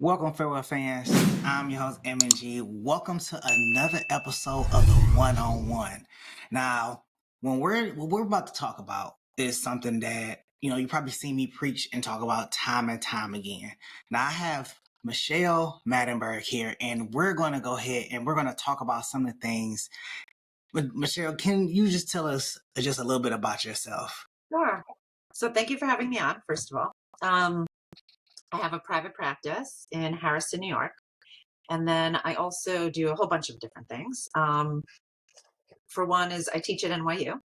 Welcome, farewell fans. I'm your host MNG. Welcome to another episode of the One on One. Now, what we're about to talk about is something that you probably see me preach and talk about time and time again. Now, I have Michelle Maidenberg here, and we're going to go ahead and we're going to talk about some of the things. But Michelle, can you just tell us just a little bit about yourself? Sure. So thank you for having me on, first of all. Um, I have a private practice in Harrison, New York. And then I also do a whole bunch of different things. For one is I teach at NYU,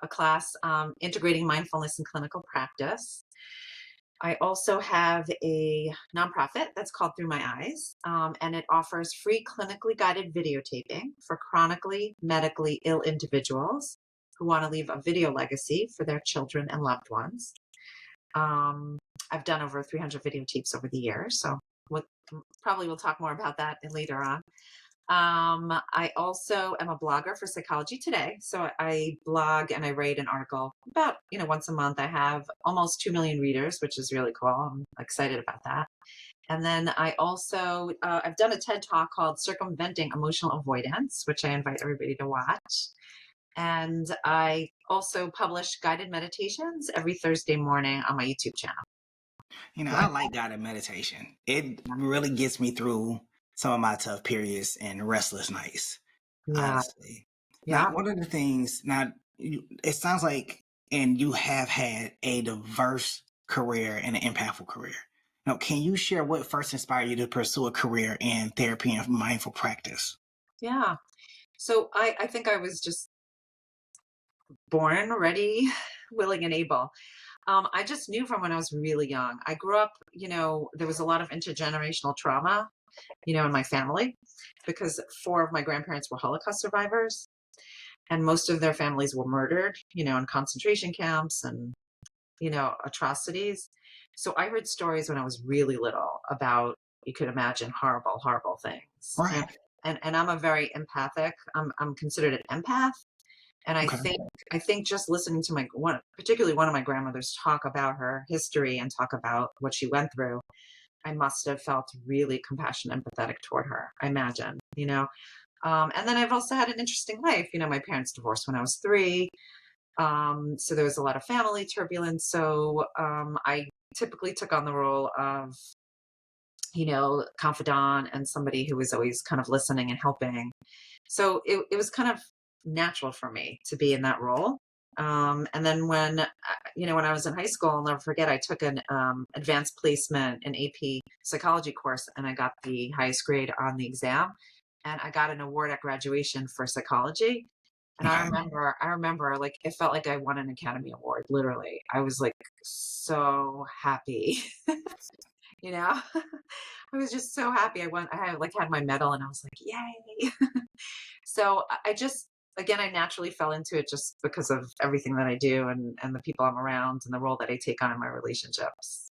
a class integrating mindfulness in clinical practice. I also have a nonprofit that's called Through My Eyes, and it offers free clinically guided videotaping for chronically medically ill individuals who want to leave a video legacy for their children and loved ones. I've done over 300 videotapes over the years, so probably we'll talk more about that later on. I also am a blogger for Psychology Today. So I blog and I write an article about, once a month. I have almost 2 million readers, which is really cool. I'm excited about that. And then I also, I've done a TED talk called Circumventing Emotional Avoidance, which I invite everybody to watch. And I also publish guided meditations every Thursday morning on my YouTube channel. I like guided meditation. It really gets me through some of my tough periods and restless nights, Yeah. honestly. Now, Yeah. one of the things, it sounds like, and you have had a diverse career and an impactful career. Now, can you share what first inspired you to pursue a career in therapy and mindful practice? Yeah. So I think I was just born ready, willing, and able. I just knew from when I was really young. I grew up, there was a lot of intergenerational trauma, in my family because four of my grandparents were Holocaust survivors and most of their families were murdered, in concentration camps and, atrocities. So I heard stories when I was really little about, you could imagine, horrible, horrible things. And, Right. and I'm a very empathic, I'm considered an empath. And I Okay. think I think just listening to particularly one of my grandmothers talk about her history and talk about what she went through, I must have felt really compassionate, empathetic toward her. I imagine. And then I've also had an interesting life. My parents divorced when I was 3, so there was a lot of family turbulence. So I typically took on the role of confidant and somebody who was always kind of listening and helping. So it was kind of natural for me to be in that role. And then when I was in high school, I'll never forget, I took an advanced placement, an AP psychology course, and I got the highest grade on the exam. And I got an award at graduation for psychology. And I Okay. remember, I remember, like, it felt like I won an Academy Award. Literally, I was like so happy. you know I was just so happy. I had like had my medal and I was like, yay. So I just, again, I naturally fell into it just because of everything that I do and the people I'm around and the role that I take on in my relationships.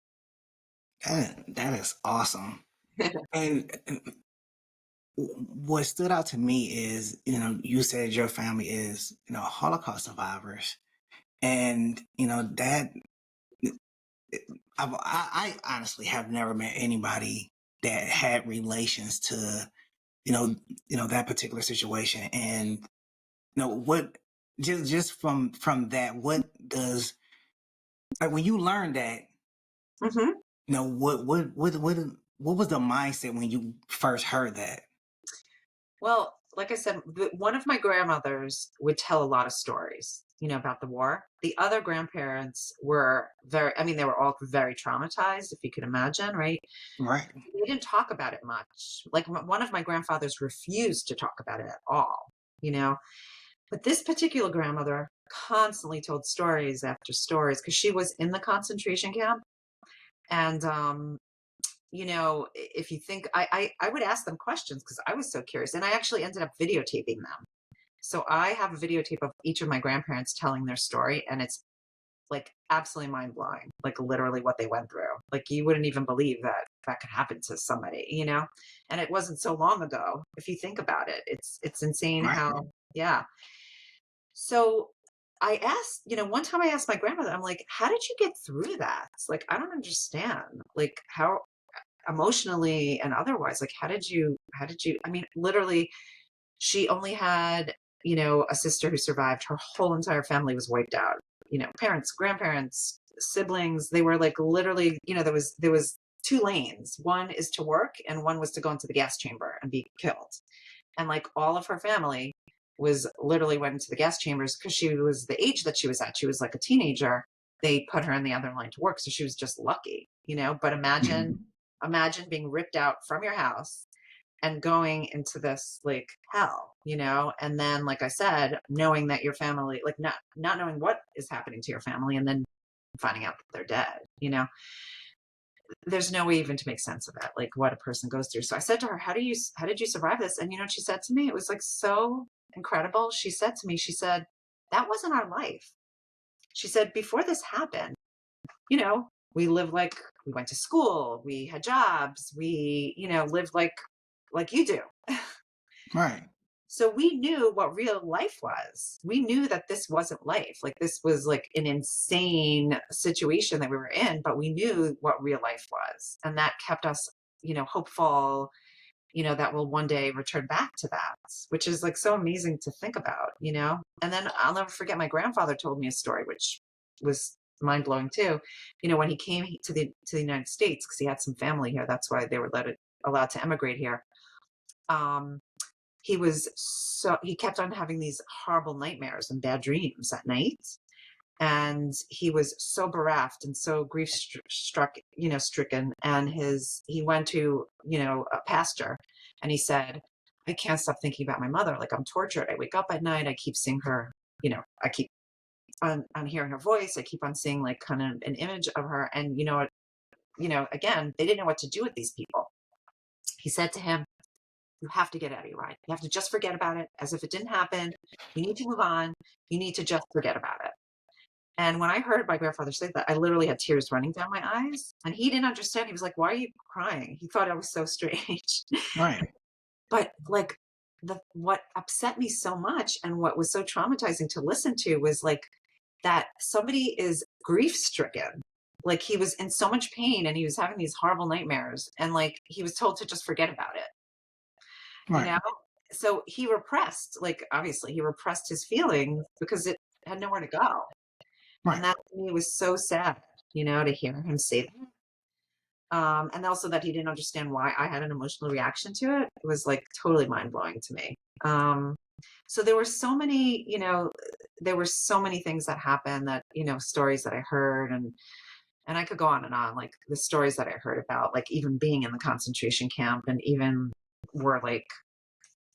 That is awesome. And what stood out to me is, you said your family is, Holocaust survivors. And, that I honestly have never met anybody that had relations to, that particular situation. And, what, just from that, what does, like, when you learn that, hmm what was the mindset when you first heard that? Well, like I said, one of my grandmothers would tell a lot of stories, about the war. The other grandparents were they were all very traumatized, if you could imagine, right? Right. They didn't talk about it much. Like one of my grandfathers refused to talk about it at all, you know? But this particular grandmother constantly told stories after stories because she was in the concentration camp. And, if you think, I would ask them questions because I was so curious. And I actually ended up videotaping them. So I have a videotape of each of my grandparents telling their story. And it's like absolutely mind blowing, like literally what they went through. Like you wouldn't even believe that that could happen to somebody. And it wasn't so long ago. If you think about it, it's insane Right. how, yeah. So I asked, one time I asked my grandmother, I'm like, how did you get through that? It's like, I don't understand. Like, how, emotionally and otherwise, like, how did you, I mean, literally, she only had, a sister who survived. Her whole entire family was wiped out. Parents, grandparents, siblings, they were like literally, there was two lanes. One is to work and one was to go into the gas chamber and be killed. And like all of her family was literally went into the gas chambers because she was the age that she was at. She was like a teenager. They put her in the other line to work. So she was just lucky, but Mhm. imagine being ripped out from your house and going into this like hell, and then like I said, knowing that your family, like not knowing what is happening to your family, and then finding out that they're dead. There's no way even to make sense of it, like what a person goes through. So I said to her, how did you survive this? And you know what she said to me? It was like so incredible. She said to me, she said, that wasn't our life. She said, before this happened, you know we lived like, we went to school, we had jobs, we lived like you do. Right. So we knew what real life was. We knew that this wasn't life. Like this was like an insane situation that we were in, but we knew what real life was. And that kept us, hopeful, that we'll one day return back to that, which is like so amazing to think about. And then I'll never forget, my grandfather told me a story, which was mind blowing too. When he came to the United States, because he had some family here, that's why they were allowed to emigrate here. Um, he kept on having these horrible nightmares and bad dreams at night, and he was so bereft and so grief struck, stricken. And he went to a pastor, and he said, I can't stop thinking about my mother. Like, I'm tortured. I wake up at night, I keep seeing her, I keep on hearing her voice, I keep on seeing like kind of an image of her. And again, they didn't know what to do with these people. He said to him, you have to get out of your mind. You have to just forget about it as if it didn't happen. You need to move on. You need to just forget about it. And when I heard my grandfather say that, I literally had tears running down my eyes. And he didn't understand. He was like, why are you crying? He thought I was so strange. Right. But like, what upset me so much and what was so traumatizing to listen to was like that somebody is grief stricken. Like he was in so much pain and he was having these horrible nightmares. And like he was told to just forget about it, you Right. know? So he repressed, like, obviously, he repressed his feelings because it had nowhere to go. And Right. that to me was so sad, to hear him say that. And also that he didn't understand why I had an emotional reaction to it. It was like totally mind blowing to me. So there were so many things that happened, that, stories that I heard, and I could go on and on, like the stories that I heard about, like even being in the concentration camp, and even were like,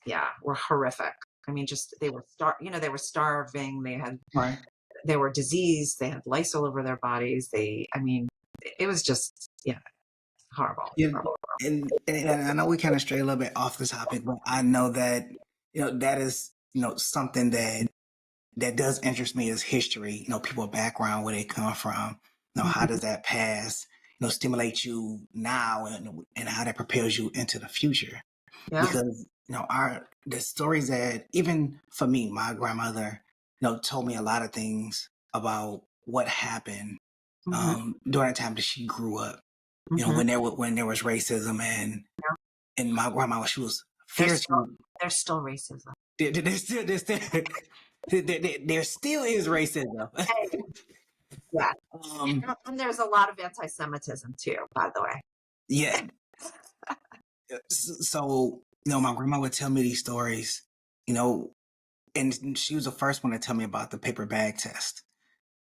yeah, were horrific. I mean, just they were starving. Right. They were diseased. They had lice all over their bodies. I mean, it was just, yeah, horrible, Yeah. horrible. And I know we kind of stray a little bit off the topic, but I know that that is something that does interest me, is history. People background, where they come from. How Mhm. does that past stimulate you now, and how that propels you into the future? Yeah. Because our the stories that, even for me, my grandmother told me a lot of things about what happened Hmm. during the time that she grew up. Hmm. When there was racism, Yeah. and my grandma, she was There's fierce. still there's still racism. There still is racism. Hey, yeah, um, and there's a lot of anti-Semitism too, by the way. yeah. So my grandma would tell me these stories, you know, and she was the first one to tell me about the paper bag test.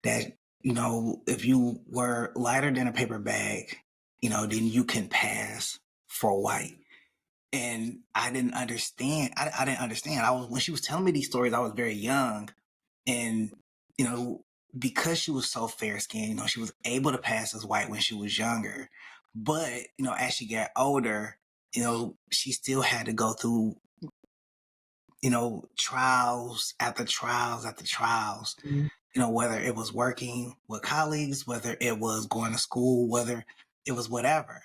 That if you were lighter than a paper bag, then you can pass for white. And I didn't understand. I didn't understand. When she was telling me these stories, I was very young, and you know, because she was so fair skinned, she was able to pass as white when she was younger. But as she got older, she still had to go through trials after trials after trials. Mhm. Whether it was working with colleagues, whether it was going to school, whether it was whatever.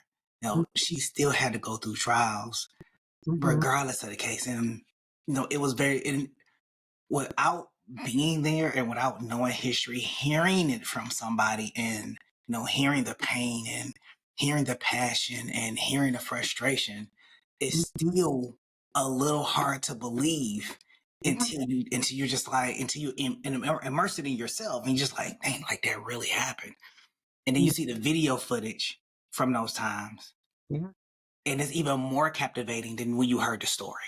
She still had to go through trials Mhm. regardless of the case. And it was without being there and without knowing history, hearing it from somebody, and hearing the pain, and hearing the passion and hearing the frustration is Mhm. still a little hard to believe Yeah. until you're just like until you immerse it in yourself and you're just like, dang, like that really happened. And then you Mm. see the video footage from those times, Yeah. and it's even more captivating than when you heard the story.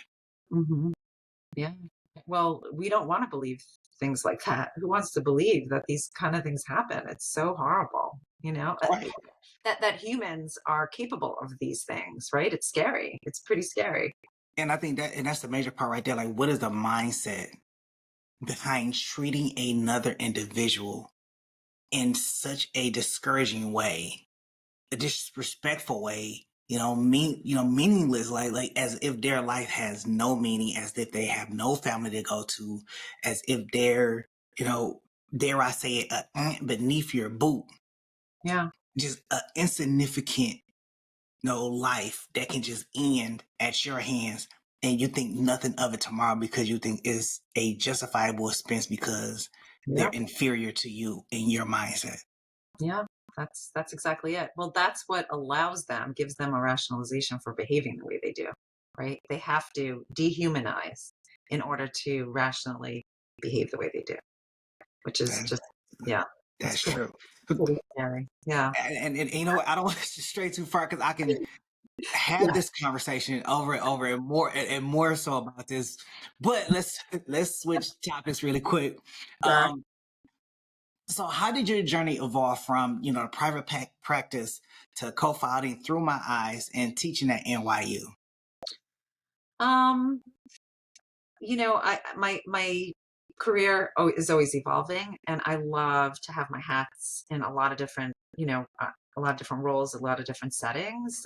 Hmm. Yeah. Well, we don't want to believe things like that. Who wants to believe that these kind of things happen? It's so horrible, Right. that humans are capable of these things, right? It's scary. It's pretty scary. And I think that's the major part right there. Like, what is the mindset behind treating another individual in such a discouraging way, a disrespectful way, meaningless, like as if their life has no meaning, as if they have no family to go to, as if they're, you know, dare I say it, a ant beneath your boot, Yeah. just an insignificant, life that can just end at your hands, and you think nothing of it tomorrow because you think it's a justifiable expense because they're Yeah. inferior to you in your mindset. Yeah. That's exactly it. Well, that's what gives them a rationalization for behaving the way they do, right? They have to dehumanize in order to rationally behave the way they do, which is That, just, yeah, it's that's true. And, pretty scary. Yeah. and you know what? I don't want to stray too far because I can have Yeah. this conversation over and over and more so about this. But let's switch topics really quick. Sure. Um, so how did your journey evolve from private practice to co-founding Through My Eyes and teaching at NYU? Um, my career is always evolving, and I love to have my hats in a lot of different, a lot of different roles, a lot of different settings.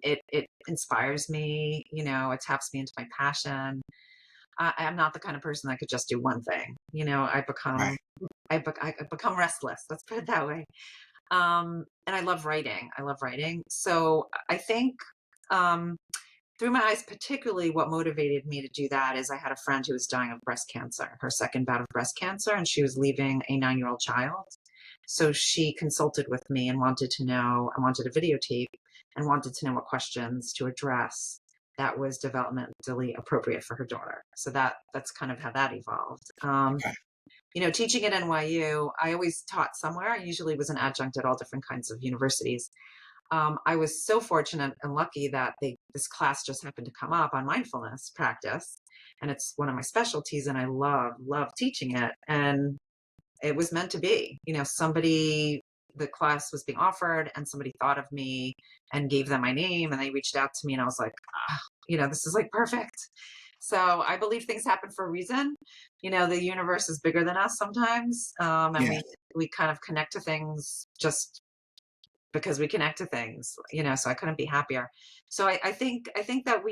It inspires me, it taps me into my passion. I'm not the kind of person that could just do one thing. Right. I become restless. Let's put it that way. And I love writing. I love writing. So I think, um, through my eyes, particularly what motivated me to do that is I had a friend who was dying of breast cancer, her second bout of breast cancer, and she was leaving a 9-year-old child. So she consulted with me and I wanted a videotape and wanted to know what questions to address that was developmentally appropriate for her daughter. So that's kind of how that evolved. Okay. Teaching at NYU, I always taught somewhere. I usually was an adjunct at all different kinds of universities. I was so fortunate and lucky that this class just happened to come up on mindfulness practice, and it's one of my specialties, and I love teaching it. And it was meant to be. The class was being offered, and somebody thought of me and gave them my name, and they reached out to me, and I was like, this is like perfect. So I believe things happen for a reason. The universe is bigger than us sometimes, and Yeah. we kind of connect to things just because we connect to things. So I couldn't be happier. So I think that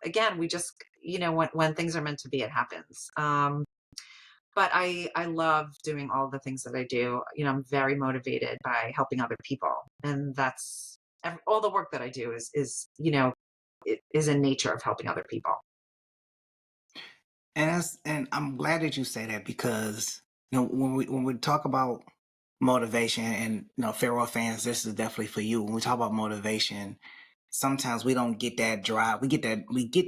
again, we just, when things are meant to be, it happens. But I love doing all the things that I do. I'm very motivated by helping other people, and that's all the work that I do it is in nature of helping other people. And I'm glad that you say that because when we talk about motivation and farewell fans, this is definitely for you. When we talk about motivation, sometimes we don't get that drive. We get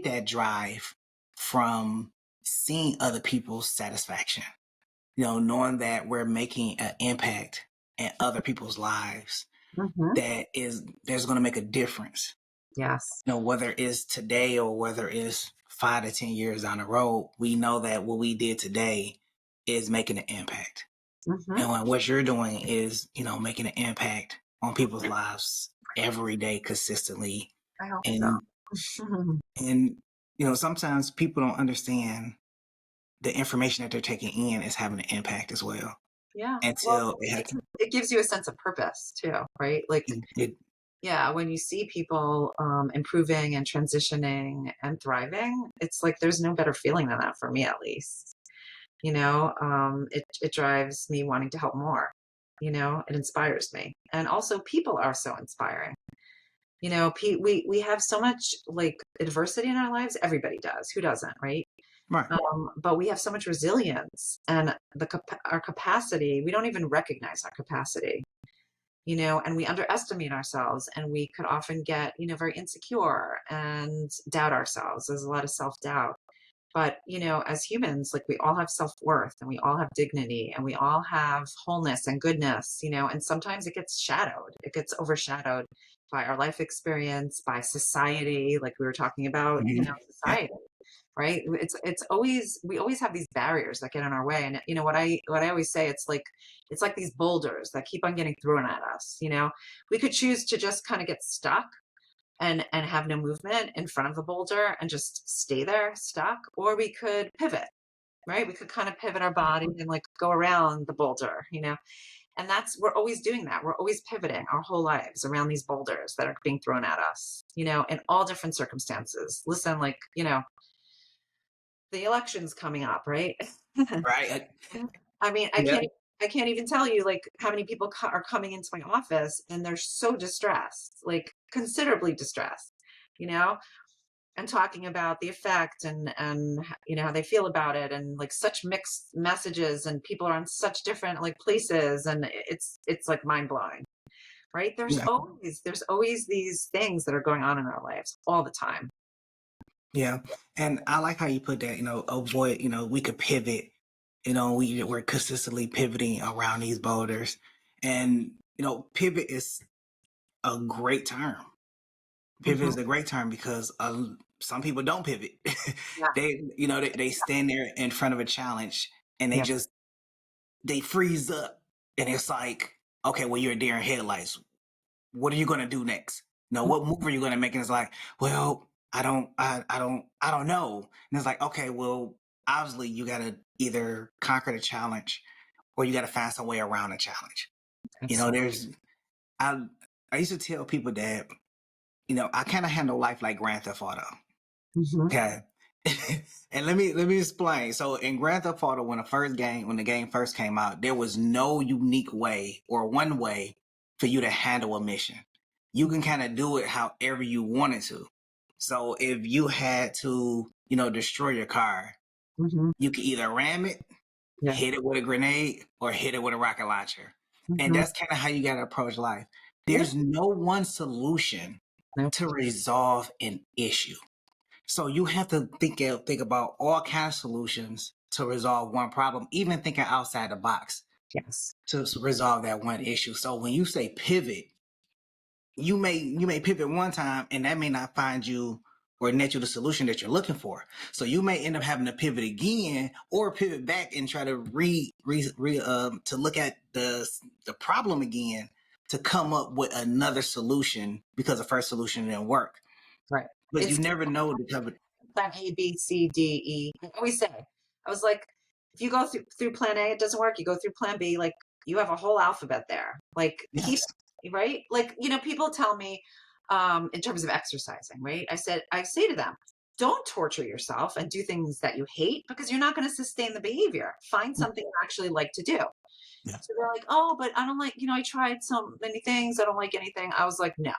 that drive from seeing other people's satisfaction. Knowing that we're making an impact in other people's lives Hmm. that's going to make a difference. Yes. Whether it's today or whether it's 5 to 10 years down the road, we know that what we did today is making an impact. Hmm. And what you're doing is, making an impact on people's lives every day consistently. I hope so. And and sometimes people don't understand the information that they're taking in is having an impact as well. Yeah. Well, Until it, it gives you a sense of purpose too, right? Like, it yeah, when you see people improving and transitioning and thriving, it's like there's no better feeling than that for me, at least. It drives me wanting to help more. It inspires me, and also people are so inspiring. We have so much like adversity in our lives. Everybody does. Who doesn't, right? right. But we have so much resilience and our capacity. We don't even recognize our capacity. and we underestimate ourselves, and we could often get, very insecure and doubt ourselves. There's a lot of self-doubt. But, as humans, like, we all have self-worth, and we all have dignity, and we all have wholeness and goodness, and sometimes it gets shadowed. It gets overshadowed by our life experience, by society, like we were talking about, Mhm. Yeah. society, right? It's always, we always have these barriers that get in our way. And what I always say, it's like these boulders that keep on getting thrown at us. We could choose to just kind of get stuck and have no movement in front of the boulder and just stay there stuck, or we could pivot, right? We could kind of pivot our body and like go around the boulder, and we're always doing that. We're always pivoting our whole lives around these boulders that are being thrown at us, in all different circumstances. Listen, like, the election's coming up, right? Right. I mean, I Yeah. can't I can't even tell you, like, how many people are coming into my office and they're so distressed, like considerably distressed, you know, and talking about the effect and how they feel about it, and like such mixed messages, and people are in such different like places, and it's like mind blowing, right? There's Yeah. always these things that are going on in our lives all the time. Yeah. And I like how you put that, avoid, we could pivot, we're consistently pivoting around these boulders. And, pivot is a great term. Pivot Hmm. is a great term because some people don't pivot. Yeah, They stand there in front of a challenge and yeah. they freeze up. And it's like, okay, well, you're a deer in headlights. What are you going to do next? What move are you going to make? And it's like, well, I don't know. And it's like, okay, well, obviously you got to either conquer the challenge or you got to find some way around the challenge. Absolutely. There's, I, I used to tell people that, I kind of handle life like Grand Theft Auto. Hmm. Okay. And let me explain. So in Grand Theft Auto, when the game first came out, there was no unique way or one way for you to handle a mission. You can kind of do it however you wanted to. So if you had to, destroy your car, Hmm. you could either ram it, Yeah. hit it with a grenade, or hit it with a rocket launcher. And Hmm. that's kind of how you got to approach life. Yeah. There's no one solution No. to resolve an issue. So you have to think about all kinds of solutions to resolve one problem, even thinking outside the box Yes. to resolve that one issue. So when you say pivot, you may pivot one time and that may not find you or net you the solution that you're looking for. So you may end up having to pivot again or pivot back and try to to look at the problem again to come up with another solution because the first solution didn't work. Right. But you It's never know the cover. plan A, B, C, D, E. I always say, I was like, if you go through plan A, it doesn't work. You go through plan B, like you have a whole alphabet there. Like keep, Yes. right. Like, people tell me, in terms of exercising, right? I say to them, don't torture yourself and do things that you hate, because you're not going to sustain the behavior. Find something you actually like to do. Yeah. So they're like, oh, but I don't like, I tried so many things. I don't like anything. I was like, no.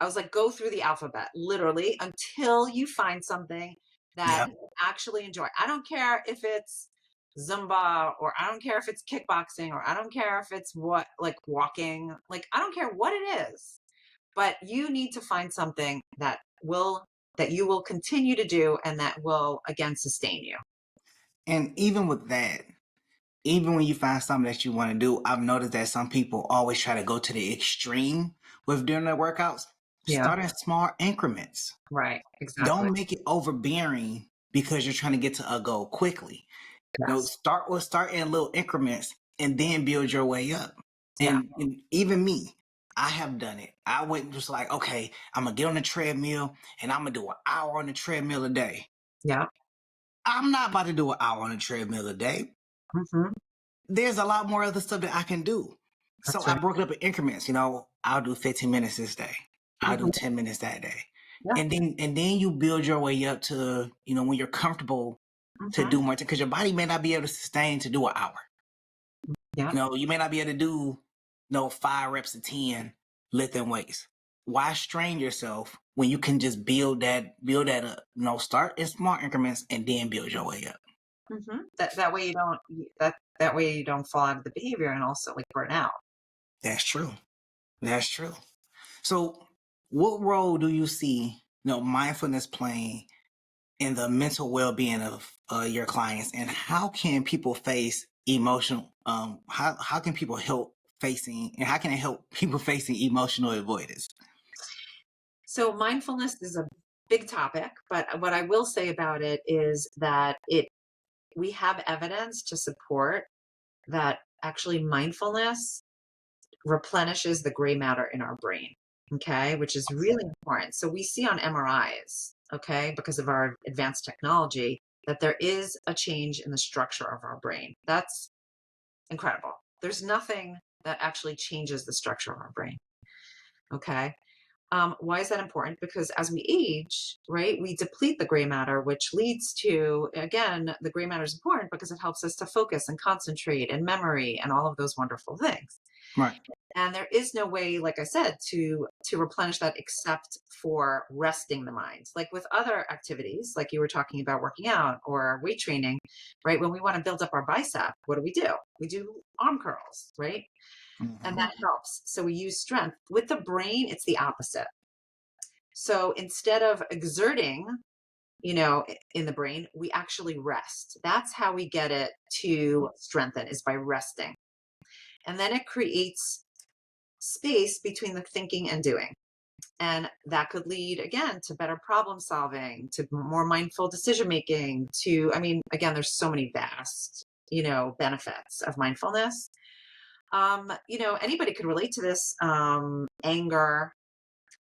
I was like, go through the alphabet literally until you find something that Yeah. you actually enjoy. I don't care if it's Zumba, or I don't care if it's kickboxing, or I don't care if it's what, like walking, like I don't care what it is, but you need to find something that you will continue to do and that will again sustain you. And even with that, even when you find something that you want to do, I've noticed that some people always try to go to the extreme with doing their workouts. Yeah. Start in small increments. Right. Exactly. Don't make it overbearing because you're trying to get to a goal quickly. Yes. Start in little increments and then build your way up. Yeah. And even me, I have done it. I went just like, okay, I'm gonna get on the treadmill and I'm gonna do an hour on the treadmill a day. Yeah. I'm not about to do an hour on the treadmill a day. Hmm. There's a lot more other stuff that I can do. So That's I right. broke it up in increments. I'll do 15 minutes this day. I'll do Hmm. 10 minutes that day. Yeah. And then you build your way up to, when you're comfortable to Hmm. do more, because your body may not be able to sustain to do an hour. Yeah. You may not be able to do, 5 reps of 10 lifting weights. Why strain yourself when you can just build that up? Start in small increments and then build your way up. That way you don't that way you don't fall out of the behavior and also like burn out. That's true. That's true. So, what role do you see, mindfulness playing in the mental well-being of your clients, and how can people face emotional? How can people help facing, and how can it help people facing emotional avoidance? So mindfulness is a big topic, but what I will say about it is that we have evidence to support that actually mindfulness replenishes the gray matter in our brain, okay, which is really important. So we see on MRIs, okay, because of our advanced technology, that there is a change in the structure of our brain. That's incredible. There's nothing that actually changes the structure of our brain, okay? Why is that important? Because as we age, right, we deplete the gray matter, which leads to, again, the gray matter is important because it helps us to focus and concentrate and memory and all of those wonderful things. Right. And there is no way, like I said, to replenish that except for resting the mind. Like with other activities, like you were talking about working out or weight training, right? When we want to build up our bicep, what do? We do arm curls, right? And Hmm. that helps. So we use strength. With the brain, it's the opposite. So instead of exerting, in the brain, we actually rest. That's how we get it to strengthen, is by resting. And then it creates space between the thinking and doing. And that could lead, again, to better problem solving, to more mindful decision making, to, I mean, again, there's so many vast, benefits of mindfulness. Anybody could relate to this. Anger,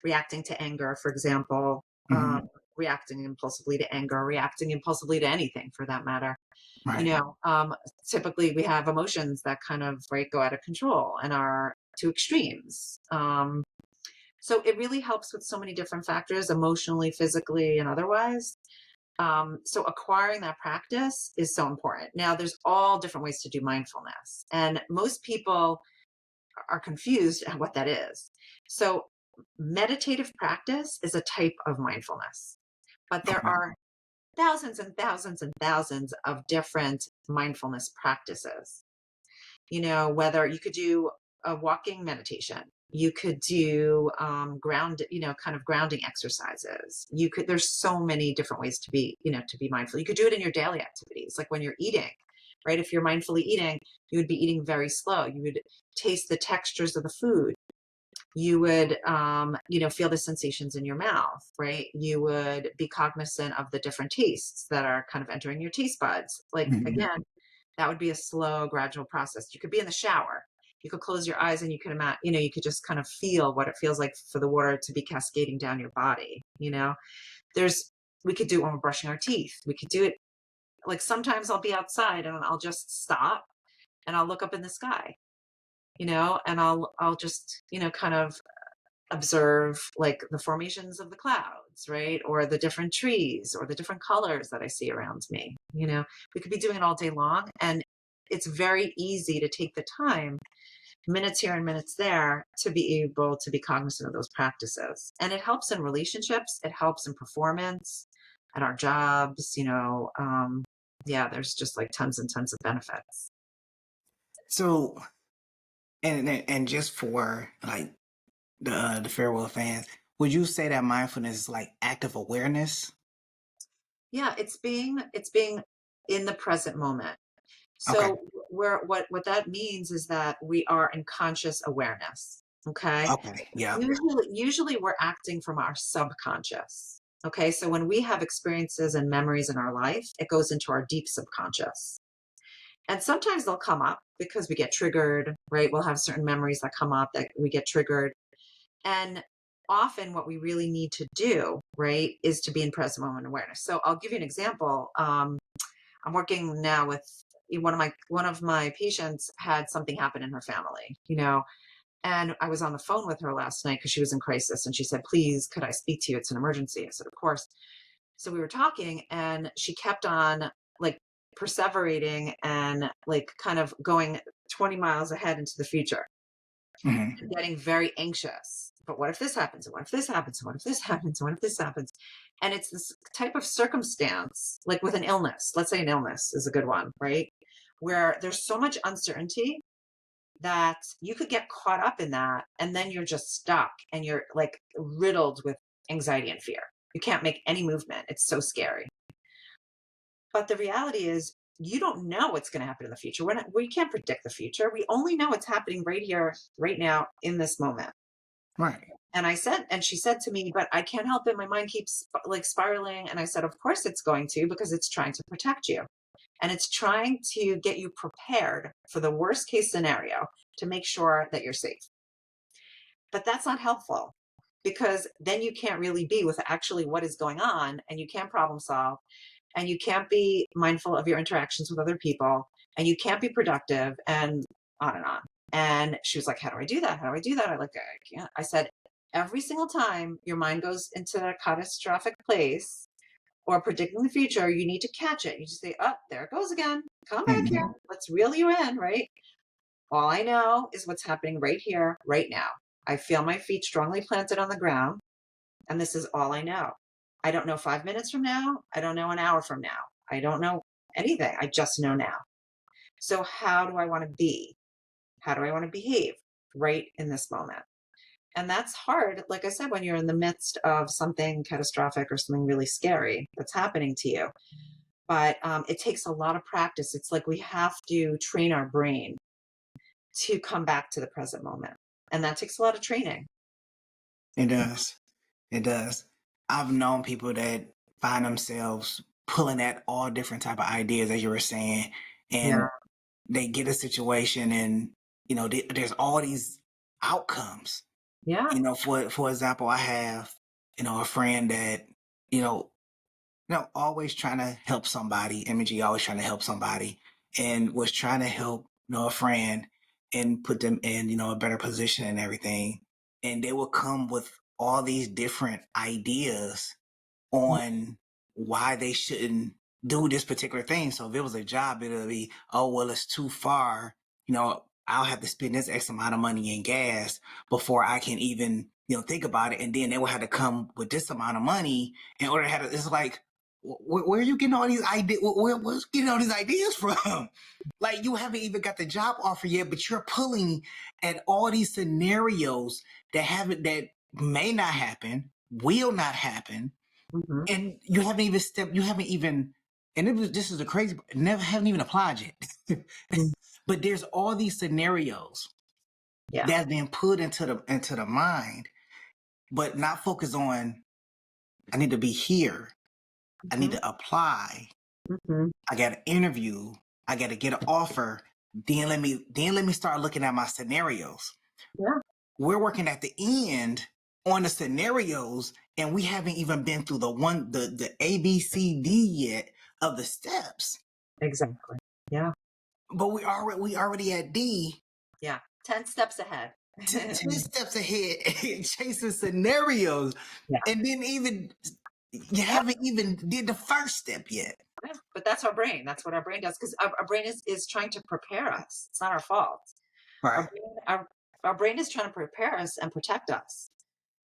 reacting to anger, for example, Hmm. reacting impulsively to anger, reacting impulsively to anything for that matter. You Right. know, um, Typically we have emotions that kind of go out of control and are to extremes. So it really helps with so many different factors, emotionally, physically, and otherwise. So acquiring that practice is so important. Now, there's all different ways to do mindfulness, and most people are confused at what that is. So meditative practice is a type of mindfulness, but there Okay. are thousands and thousands and thousands of different mindfulness practices. Whether you could do a walking meditation, you could do kind of grounding exercises. There's so many different ways to be mindful. You could do it in your daily activities, like when you're eating, right? If you're mindfully eating, you would be eating very slow. You would taste the textures of the food. You would, feel the sensations in your mouth, right? You would be cognizant of the different tastes that are kind of entering your taste buds. Like, Hmm. again, that would be a slow, gradual process. You could be in the shower. You could close your eyes and you could imagine, you could just kind of feel what it feels like for the water to be cascading down your body. There's, we could do it when we're brushing our teeth. We could do it, like, sometimes I'll be outside and I'll just stop and I'll look up in the sky, and I'll just, kind of observe like the formations of the clouds, right? Or the different trees or the different colors that I see around me. We could be doing it all day long. And it's very easy to take the time, minutes here and minutes there, to be able to be cognizant of those practices. And it helps in relationships, it helps in performance at our jobs, yeah, there's just like tons and tons of benefits. So, and just for like the farewell fans, would you say that mindfulness is like active awareness? Yeah, it's being in the present moment. Okay. So what that means is that we are in conscious awareness. Okay. Okay. Yeah. Usually we're acting from our subconscious. Okay. So when we have experiences and memories in our life, it goes into our deep subconscious. And sometimes they'll come up because we get triggered, right? We'll have certain memories that come up that we get triggered. And often what we really need to do, right, is to be in present moment awareness. So I'll give you an example. I'm working now with one of my patients had something happen in her family, and I was on the phone with her last night because she was in crisis, and she said, "Please, could I speak to you? It's an emergency." I said, "Of course." So we were talking, and she kept on like perseverating and like kind of going 20 miles ahead into the future Hmm. and getting very anxious. But what if this happens? And what if this happens? And what if this happens? And what if this happens? And it's this type of circumstance, like with an illness. Let's say an illness is a good one, right? Where there's so much uncertainty that you could get caught up in that and then you're just stuck and you're like riddled with anxiety and fear. You can't make any movement. It's so scary. But the reality is, you don't know what's going to happen in the future. We can't predict the future. We only know what's happening right here, right now, in this moment. Right. And she said to me, but I can't help it. My mind keeps like spiraling. And I said, of course it's going to, because it's trying to protect you. And it's trying to get you prepared for the worst case scenario to make sure that you're safe. But that's not helpful, because then you can't really be with actually what is going on, and you can't problem solve, and you can't be mindful of your interactions with other people, and you can't be productive, and on and on. And she was like, how do I do that? How do I do that? I can't. I said, every single time your mind goes into a catastrophic place or predicting the future, you need to catch it. You just say, oh, there it goes again. Come back here. Mhm. Let's reel you in, right? All I know is what's happening right here, right now. I feel my feet strongly planted on the ground, and this is all I know. I don't know 5 minutes from now. I don't know an hour from now. I don't know anything. I just know now. So, how do I want to be? How do I want to behave right in this moment? And that's hard, like I said, when you're in the midst of something catastrophic or something really scary that's happening to you. But it takes a lot of practice. It's like we have to train our brain to come back to the present moment. And that takes a lot of training. It does. It does. I've known people that find themselves pulling at all different type of ideas, as you were saying, Yeah. and they get a situation, and there's all these outcomes. Yeah. For example, I have a friend that you know always trying to help somebody. MG always trying to help somebody, and was trying to help a friend and put them in a better position and everything. And they will come with all these different ideas on why they shouldn't do this particular thing. So if it was a job, it'll be, oh, well, it's too far. I'll have to spend this X amount of money in gas before I can even, think about it. And then they will have to come with this amount of money in order to have it. It's like, where are you getting all these ideas? Where's getting all these ideas from? Like, you haven't even got the job offer yet, but you're pulling at all these scenarios that may not happen, will not happen, Hmm. and you haven't even this is the crazy part, never haven't even applied yet. But there's all these scenarios Yeah. that's been put into the mind, but not focus on, I need to be here, I need Hmm. to apply, Hmm. I got to interview, I got to get an offer, then let me start looking at my scenarios. Yeah. We're working at the end on the scenarios, and we haven't even been through the ABCD yet of the steps. Exactly. Yeah. But we already at D, Yeah. 10 steps ahead. 10 steps ahead, chasing scenarios, Yeah. and then even you haven't even did the first step yet. Yeah. But that's our brain. That's what our brain does, because our brain is trying to prepare us. It's not our fault. Our Right. brain, our brain is trying to prepare us and protect us.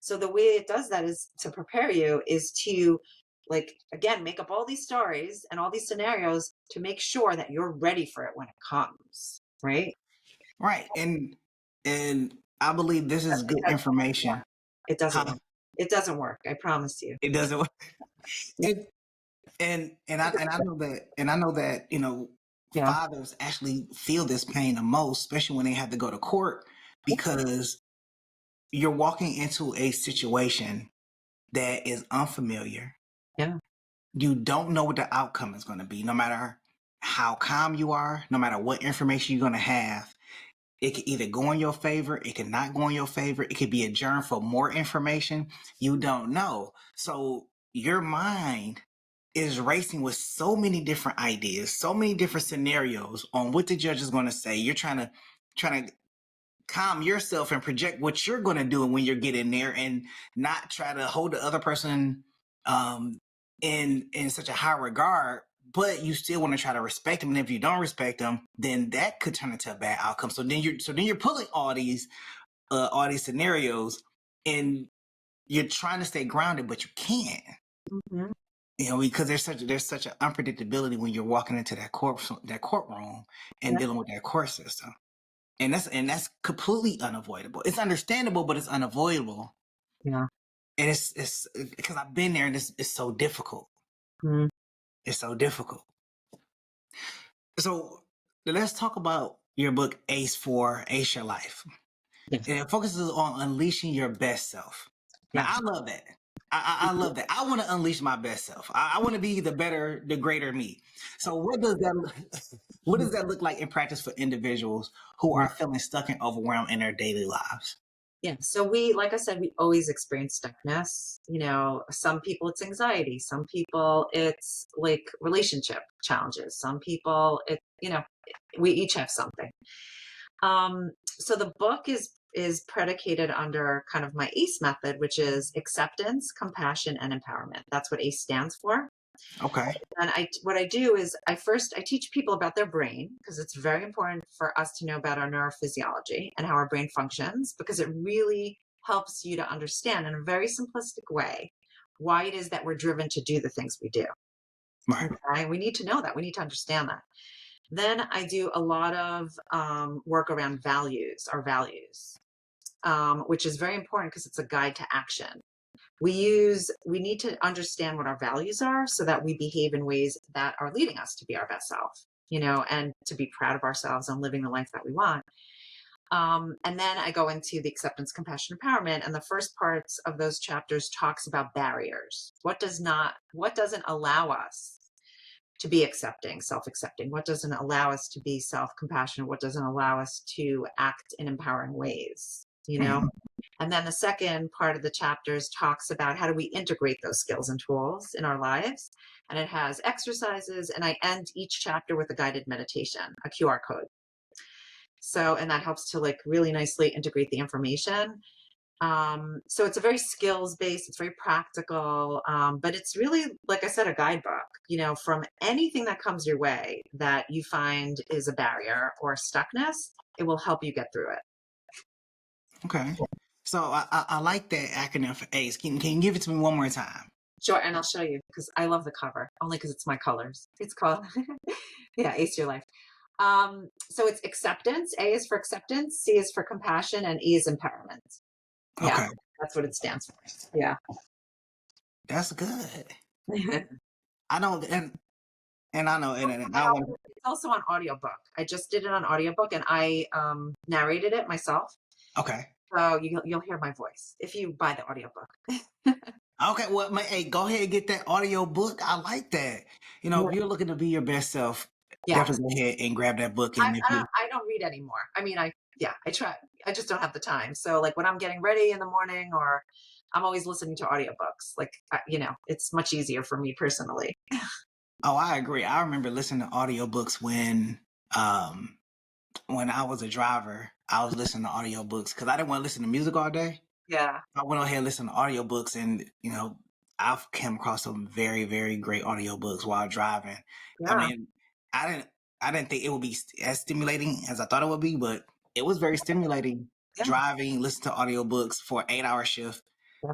So the way it does that is to prepare you, is to, like, again, make up all these stories and all these scenarios to make sure that you're ready for it when it comes. Right. Right. And I believe this is It good doesn't work. information. It doesn't Huh? work. It doesn't work. I promise you. It doesn't work. It, and I know that Yeah. fathers actually feel this pain the most, especially when they have to go to court, because you're walking into a situation that is unfamiliar. Yeah. You don't know what the outcome is going to be, no matter how calm you are, no matter what information you're going to have. It could either go in your favor, it could not go in your favor, it could be adjourned for more information. You don't know. So your mind is racing with so many different ideas, so many different scenarios on what the judge is going to say. You're trying to calm yourself and project what you're going to do when you're getting there, and not try to hold the other person um, in such a high regard. But you still want to try to respect them, and if you don't respect them, then that could turn into a bad outcome. So then you're pulling all these scenarios, and you're trying to stay grounded, but you can't. Hmm. Because there's such an unpredictability when you're walking into that courtroom and Yeah. dealing with that court system. And that's completely unavoidable. It's understandable, but it's unavoidable. Yeah. And it's because I've been there, and it's so difficult. Mm. It's so difficult. So let's talk about your book, Ace Your Life. Yes. And it focuses on unleashing your best self. Now, Yeah. I love that. I love that. I want to unleash my best self. I want to be the greater me. So, what does that look like in practice for individuals who Mhm. are feeling stuck and overwhelmed in their daily lives? Yeah. So we, like I said, we always experience stuckness. Some people it's anxiety. Some people it's like relationship challenges. Some people we each have something. So the book is predicated under kind of my ACE method, which is acceptance, compassion, and empowerment. That's what ACE stands for. Okay. And what I do is I teach people about their brain because it's very important for us to know about our neurophysiology and how our brain functions because it really helps you to understand in a very simplistic way why it is that we're driven to do the things we do. Right. Okay, we need to know that. We need to understand that. Then I do a lot of work around values, our values, which is very important because it's a guide to action. We need to understand what our values are so that we behave in ways that are leading us to be our best self, and to be proud of ourselves and living the life that we want. And then I go into the acceptance, compassion, empowerment, and the first parts of those chapters talks about barriers. What doesn't allow us to be accepting, self-accepting? What doesn't allow us to be self-compassionate? What doesn't allow us to act in empowering ways? Mhm. And then the second part of the chapters talks about how do we integrate those skills and tools in our lives. And it has exercises, and I end each chapter with a guided meditation, a QR code. So, and that helps to like really nicely integrate the information. So it's a very skills based, it's very practical, but it's really, like I said, a guidebook, from anything that comes your way that you find is a barrier or stuckness, it will help you get through it. Okay. So I like that acronym for ACE. Can you give it to me one more time? Sure, and I'll show you because I love the cover, only because it's my colors. It's called, yeah, Ace Your Life. So it's acceptance. A is for acceptance, C is for compassion, and E is empowerment. Yeah, Okay. that's what it stands for. Yeah. That's good. I know, and I know, and I want. It's also on audiobook. I just did it on audiobook and I narrated it myself. Okay. So you'll hear my voice if you buy the audiobook. Okay, well, hey, go ahead and get that audio book. I like that. Yeah. If you're looking to be your best self, Yes. definitely go ahead and grab that book. I, And if I don't you, I don't read anymore. I mean, I try. I just don't have the time. So like when I'm getting ready in the morning or I'm always listening to audiobooks. Like it's much easier for me personally. oh, I agree. I remember listening to audiobooks um, when I was a driver. I was listening to audiobooks because I didn't want to listen to music all day. Yeah. I went ahead and listened to audiobooks, and I've come across some very, very great audiobooks while driving. I Yeah. mean, I didn't I didn't think it would be as stimulating as I thought it would be, but it was very stimulating Yeah. driving, listen to audiobooks for an 8 hour shift. Yeah.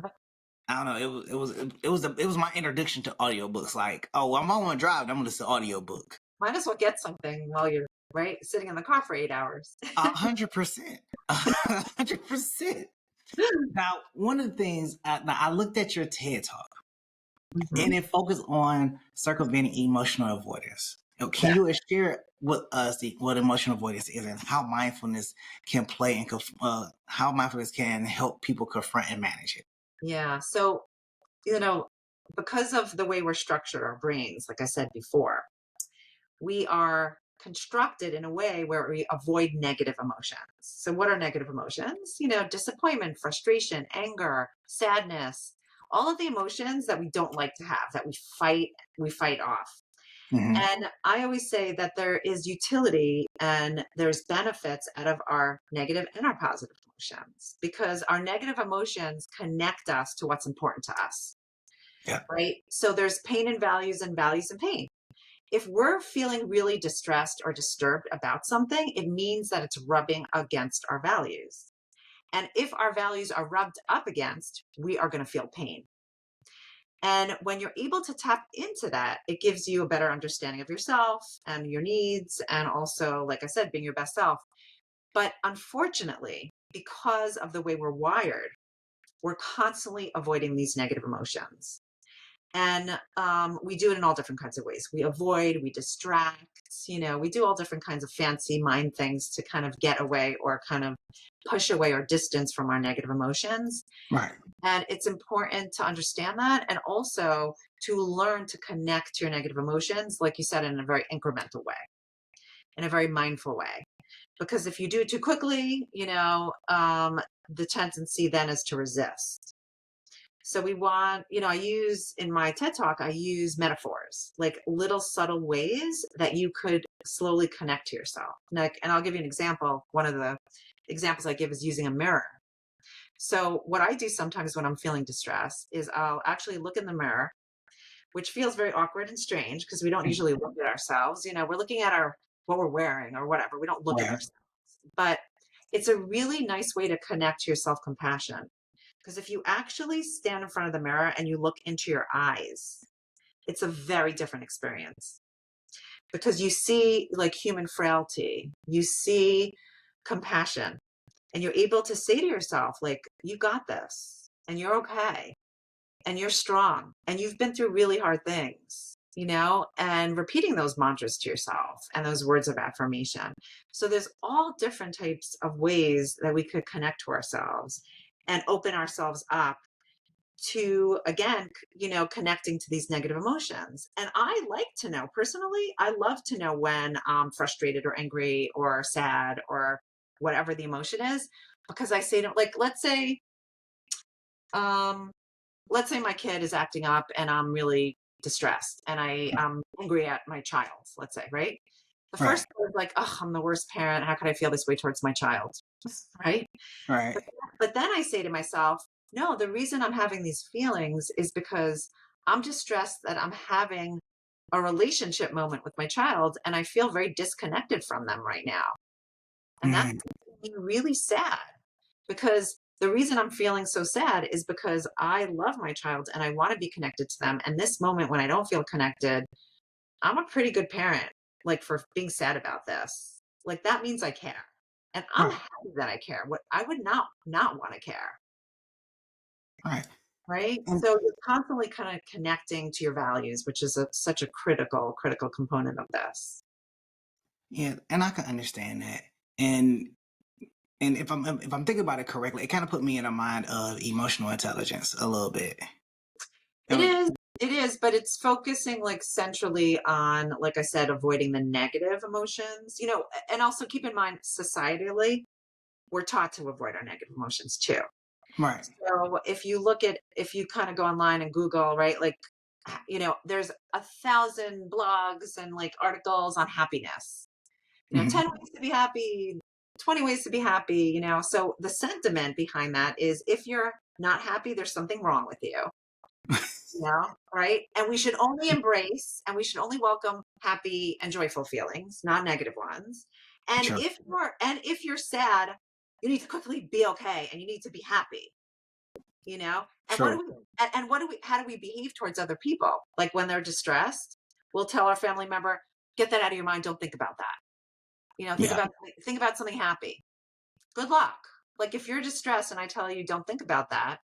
I don't know. It was my introduction to audiobooks. Like, oh, I'm on drive. I'm gonna listen to audiobook. Might as well get something while you're right sitting in the car for 8 hours. 100%. 100%. Now, one of the things now I looked at your TED talk. Mhm. And it focuses on circumventing emotional avoidance. Can Yeah. you share with us what emotional avoidance is and how mindfulness can play and how mindfulness can help people confront and manage it? Yeah. So, you know, because of the way we're structured, our brains, like I said before, we are constructed in a way where we avoid negative emotions. So, what are negative emotions? Disappointment, frustration, anger, sadness, all of the emotions that we don't like to have, that we fight off. Hmm. And I always say that there is utility and there's benefits out of our negative and our positive emotions because our negative emotions connect us to what's important to us, Yeah. right? So there's pain and values and pain. If we're feeling really distressed or disturbed about something, it means that it's rubbing against our values. And if our values are rubbed up against, we are going to feel pain. And when you're able to tap into that, it gives you a better understanding of yourself and your needs. And also, like I said, being your best self. But unfortunately, because of the way we're wired, we're constantly avoiding these negative emotions. And we do it in all different kinds of ways. We avoid, we distract, we do all different kinds of fancy mind things to kind of get away or kind of push away or distance from our negative emotions. Right. And it's important to understand that and also to learn to connect to your negative emotions, like you said, in a very incremental way, in a very mindful way. Because if you do it too quickly, the tendency then is to resist. So we want, I use in my TED talk, I use metaphors, like little subtle ways that you could slowly connect to yourself. Like, and I'll give you an example. One of the examples I give is using a mirror. So what I do sometimes when I'm feeling distress is I'll actually look in the mirror, which feels very awkward and strange because we don't usually look at ourselves. We're looking at what we're wearing or whatever. We don't look at Right. ourselves. But it's a really nice way to connect to your self-compassion. Because if you actually stand in front of the mirror and you look into your eyes, it's a very different experience because you see like human frailty, you see compassion, and you're able to say to yourself, like, you got this, and you're okay, and you're strong, and you've been through really hard things, and repeating those mantras to yourself and those words of affirmation. So there's all different types of ways that we could connect to ourselves and open ourselves up to, again, connecting to these negative emotions. And I like to know personally, I love to know when I'm frustrated or angry or sad or whatever the emotion is, because I say, like, um, let's say my kid is acting up and I'm really distressed and I'm angry at my child, let's say, right? The Right. first thought is like, oh, I'm the worst parent. How could I feel this way towards my child? Right. Right. But then I say to myself, no, the reason I'm having these feelings is because I'm distressed that I'm having a relationship moment with my child and I feel very disconnected from them right now. And that's Mm. making me really sad because the reason I'm feeling so sad is because I love my child and I want to be connected to them. And this moment when I don't feel connected, I'm a pretty good parent, like for being sad about this. Like that means I care. And I'm Right. happy that I care. What I would not want to care. Right. Right. And So you're constantly kind of connecting to your values, which is such a critical component of this. yeah, and I can understand that. And if I'm thinking about it correctly, it kind of put me in a mind of emotional intelligence a little bit. It And is, it is, but it's focusing like centrally on, like I said, avoiding the negative emotions, and also keep in mind societally, we're taught to avoid our negative emotions too. right. So if you kind of go online and Google, right, like, there's 1,000 blogs and like articles on happiness, 10 Hmm. ways to be happy, 20 ways to be happy, So the sentiment behind that is if you're not happy, there's something wrong with you. Right? And we should only embrace and we should only welcome happy and joyful feelings, not negative ones. And Sure. if you're sad, you need to quickly be okay and you need to be happy, you know? And Sure. what do we how do we behave towards other people? Like when they're distressed, we'll tell our family member, get that out of your mind, don't think about that. Yeah. Think about something happy. Good luck. Like if you're distressed and I tell you don't think about that,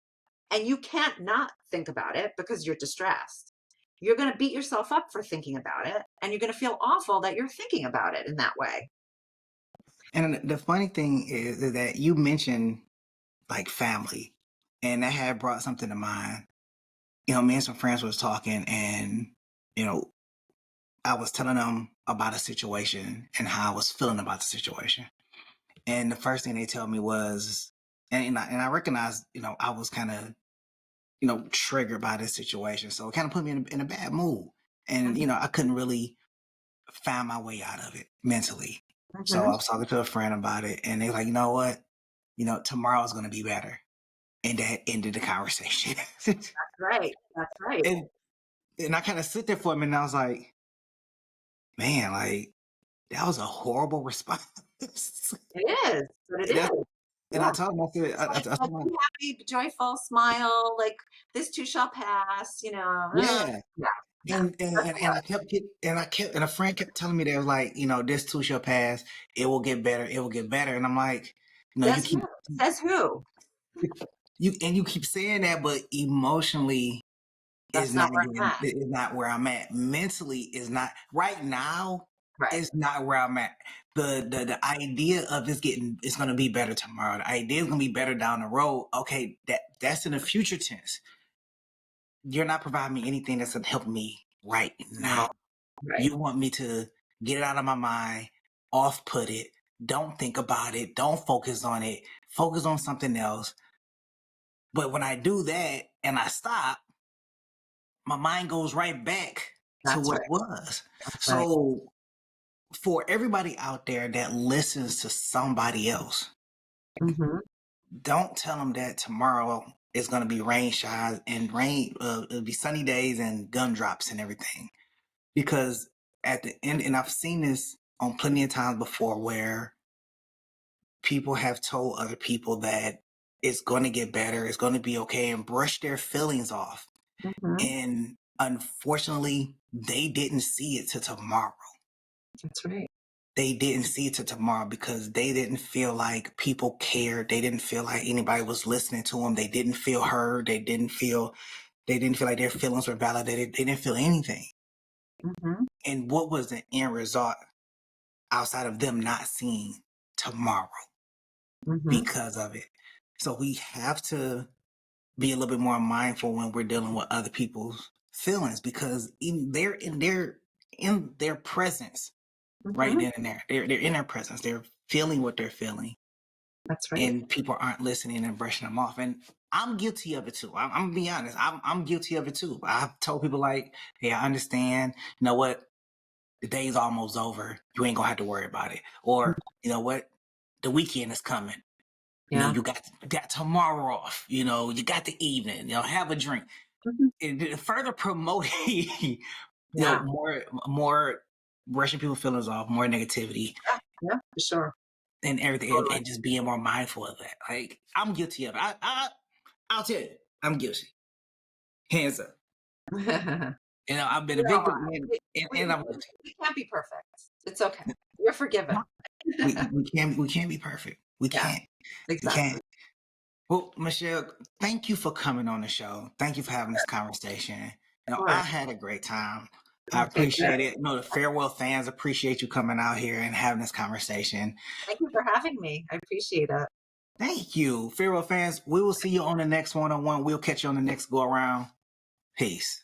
and you can't not think about it because you're distressed. You're going to beat yourself up for thinking about it, and you're going to feel awful that you're thinking about it in that way. And the funny thing is that you mentioned like family, and that had brought something to mind. Me and some friends was talking, and you know, I was telling them about a situation and how I was feeling about the situation. And the first thing they tell me was, and I recognized, I was kind of, triggered by this situation. So it kind of put me in a bad mood. And, Mhm, I couldn't really find my way out of it mentally. So I mhm. was talking to a friend about it, and they were like, you know what? Tomorrow's going to be better. And that ended the conversation. Right. That's right. and, and I kind of sit there for a minute, and I was like, man, like, that was a horrible response. It is, but it and, I, is. and I Yeah. told him, I said, It's like, I told him, be happy, be joyful, smile. Like this too shall pass. yeah. Yeah. Yeah. That's And a friend kept telling me, they was like, this too shall pass. It will get better. It will get better. And I'm like, you says who? keep Says who? you keep saying that, but emotionally That's not where I'm at. is not where I'm at. Mentally is not right now. Right. Is not where I'm at. The idea of this getting it's gonna be better tomorrow. The idea is gonna be better down the road. Okay, that's in the future tense. You're not providing me anything that's gonna help me right now. Right. Right. You want me to get it out of my mind, off put it, don't think about it, don't focus on it, focus on something else. But when I do that and I stop, my mind goes right back to That's what right. it was. That's right. So for everybody out there that listens to somebody else, Mm-hmm. don't tell them that tomorrow is going to be rain showers and rain. It'll be sunny days and gumdrops and everything. Because at the end, and I've seen this on plenty of times before, where people have told other people that it's going to get better, it's going to be okay, and brush their feelings off. Mm-hmm. And unfortunately, they didn't see it till tomorrow. That's right. They didn't see it till tomorrow because they didn't feel like people cared. They didn't feel like anybody was listening to them. They didn't feel heard. They didn't feel like their feelings were validated. They didn't feel anything. Mm-hmm. And what was the end result outside of them not seeing tomorrow Mm-hmm. because of it? So we have to be a little bit more mindful when we're dealing with other people's feelings, because in their presence right Mm-hmm. then and there. They're in their presence. They're feeling what they're feeling, That's right. and people aren't listening and brushing them off. And I'm guilty of it too. I'm gonna be honest. I'm guilty of it too. I've told people like, "Hey, I understand. You know what? The day's almost over. You ain't gonna have to worry about it." Or, you know what? The weekend is coming. Yeah. You got tomorrow off. You got the evening. Have a drink. Mm-hmm. It further promoting, Yeah. more brushing people's feelings off, more negativity, Yeah. Yeah. For sure. and everything, and, Totally. and just being more mindful of that. Like, I'm guilty of it. I'll tell you, I'm guilty. Hands up. I've been a We all victim, are. and, We, and, we, and we I'm guilty. we can't be perfect. It's okay. You're forgiven. We can't be perfect. We Yeah. can't. We Exactly. can't. Well, Michelle, thank you for coming on the show. Thank you for having this conversation. Of I course. had a great time. I Okay. Good. appreciate it. The farewell fans appreciate you coming out here and having this conversation. Thank you for having me. I appreciate it. Thank you. Farewell fans, we will see you on the next one-on-one. We'll catch you on the next go around. Peace.